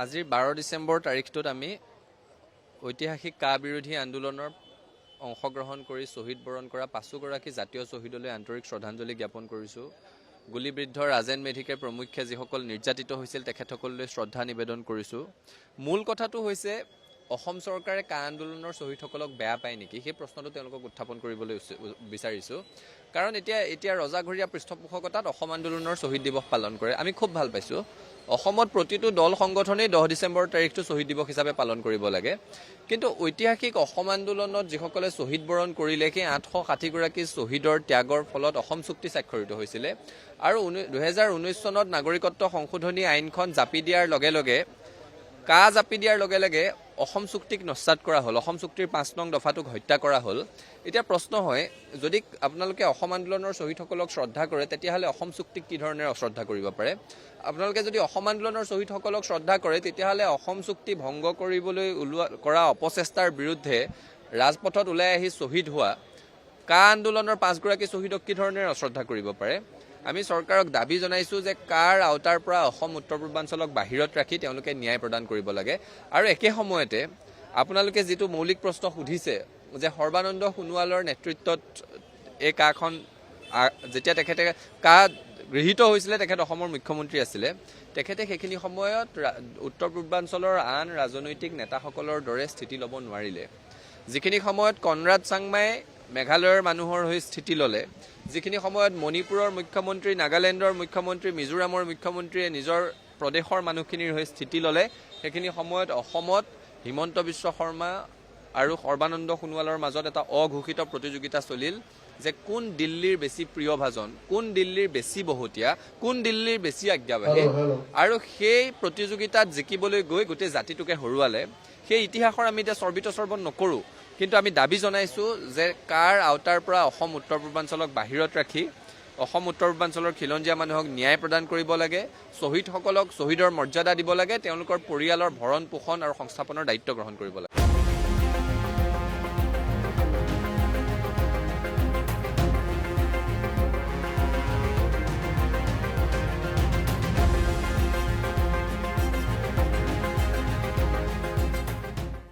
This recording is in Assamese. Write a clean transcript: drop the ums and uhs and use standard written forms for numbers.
আজিৰ 12 ডিচেম্বৰ তাৰিখটোত আমি ঐতিহাসিক কা বিৰোধী আন্দোলনৰ অংশগ্ৰহণ কৰি শ্বহীদ বৰণ কৰা 5গৰাকী জাতীয় শ্বহীদলৈ আন্তৰিক শ্ৰদ্ধাঞ্জলি জ্ঞাপন কৰিছোঁ। গুলীবৃদ্ধ ৰাজেন মেধিকে প্ৰমুখ্যে যিসকল নিৰ্যাতিত হৈছিল তেখেতসকললৈ শ্ৰদ্ধা নিবেদন কৰিছোঁ। মূল কথাটো হৈছে অসম চৰকাৰে কা আন্দোলনৰ শ্বহীদসকলক বেয়া পায় নেকি সেই প্ৰশ্নটো তেওঁলোকক উত্থাপন কৰিবলৈ বিচাৰিছোঁ। কাৰণ এতিয়া ৰজাঘৰীয়া পৃষ্ঠপোষকতাত অসম আন্দোলনৰ শ্বহীদ দিৱস পালন কৰে, আমি খুব ভাল পাইছোঁ। অসমত প্ৰতিটো দল সংগঠনেই 10 ডিচেম্বৰ তাৰিখটো শ্বহীদ দিৱস হিচাপে পালন কৰিব লাগে। কিন্তু ঐতিহাসিক অসম আন্দোলনত যিসকলে শ্বহীদ বৰণ কৰিলে সেই 860গৰাকী শ্বহীদৰ ত্যাগৰ ফলত অসম চুক্তি স্বাক্ষৰিত হৈছিলে আৰু 2019 চনত নাগৰিকত্ব সংশোধনী আইনখন জাপি দিয়াৰ লগে লগে অসম চুক্তিক নস্যাৎ কৰা হ'ল, অসম চুক্তিৰ 5 নং দফাটোক হত্যা কৰা হ'ল। এতিয়া প্ৰশ্ন হয়, যদি আপোনালোকে অসম আন্দোলনৰ শ্বহীদসকলক শ্ৰদ্ধা কৰে তেতিয়াহ'লে অসম চুক্তিক কি ধৰণে অশ্ৰদ্ধা কৰিব পাৰে? আপোনালোকে যদি অসম আন্দোলনৰ শ্বহীদসকলক শ্ৰদ্ধা কৰে তেতিয়াহ'লে অসম চুক্তি ভংগ কৰিবলৈ কৰা অপচেষ্টাৰ বিৰুদ্ধে ৰাজপথত ওলাই আহি শ্বহীদ হোৱা কা আন্দোলনৰ 5গৰাকী শ্বহীদক কি ধৰণে অশ্ৰদ্ধা কৰিব পাৰে? আমি চৰকাৰক দাবী জনাইছোঁ যে কাৰ আওতাৰ পৰা অসম উত্তৰ পূৰ্বাঞ্চলক বাহিৰত ৰাখি তেওঁলোকে ন্যায় প্ৰদান কৰিব লাগে। আৰু একে সময়তে আপোনালোকে যিটো মৌলিক প্ৰশ্ন সুধিছে যে সৰ্বানন্দ সোণোৱালৰ নেতৃত্বত এই কাখন যেতিয়া তেখেতে কা গৃহীত হৈছিলে, তেখেত অসমৰ মুখ্যমন্ত্ৰী আছিলে, তেখেতে সেইখিনি সময়ত উত্তৰ পূৰ্বাঞ্চলৰ আন ৰাজনৈতিক নেতাসকলৰ দৰে স্থিতি ল'ব নোৱাৰিলে। যিখিনি সময়ত কনৰাড চাংমাই মেঘালয়ৰ মানুহৰ হৈ স্থিতি ল'লে, যিখিনি সময়ত মণিপুৰৰ মুখ্যমন্ত্ৰী, নাগালেণ্ডৰ মুখ্যমন্ত্ৰী, মিজোৰামৰ মুখ্যমন্ত্ৰীয়ে নিজৰ প্ৰদেশৰ মানুহখিনিৰ হৈ স্থিতি ল'লে, সেইখিনি সময়ত অসমত হিমন্ত বিশ্ব শৰ্মা আৰু সৰ্বানন্দ সোণোৱালৰ মাজত এটা অঘোষিত প্ৰতিযোগিতা চলিল যে কোন দিল্লীৰ বেছি প্ৰিয়ভাজন, কোন দিল্লীৰ বেছি বহতীয়া, কোন দিল্লীৰ বেছি আজ্ঞাবাহী। আৰু সেই প্ৰতিযোগিতাত জিকিবলৈ গৈ গোটেই জাতিটোকে হৰুৱালে। সেই ইতিহাসৰ আমি এতিয়া চৰ্বিতচৰ্বণ নকৰোঁ, কিন্তু আমি দাবী জনাইছোঁ যে কাৰ আওতাৰ পৰা অসম উত্তৰ পূৰ্বাঞ্চলক বাহিৰত ৰাখি অসম উত্তৰ পূৰ্বাঞ্চলৰ খিলঞ্জীয়া মানুহক ন্যায় প্ৰদান কৰিব লাগে, শ্বহীদসকলক শ্বহীদৰ মৰ্যাদা দিব লাগে, তেওঁলোকৰ পৰিয়ালৰ ভৰণ পোষণ আৰু সংস্থাপনৰ দায়িত্ব গ্ৰহণ কৰিব লাগে।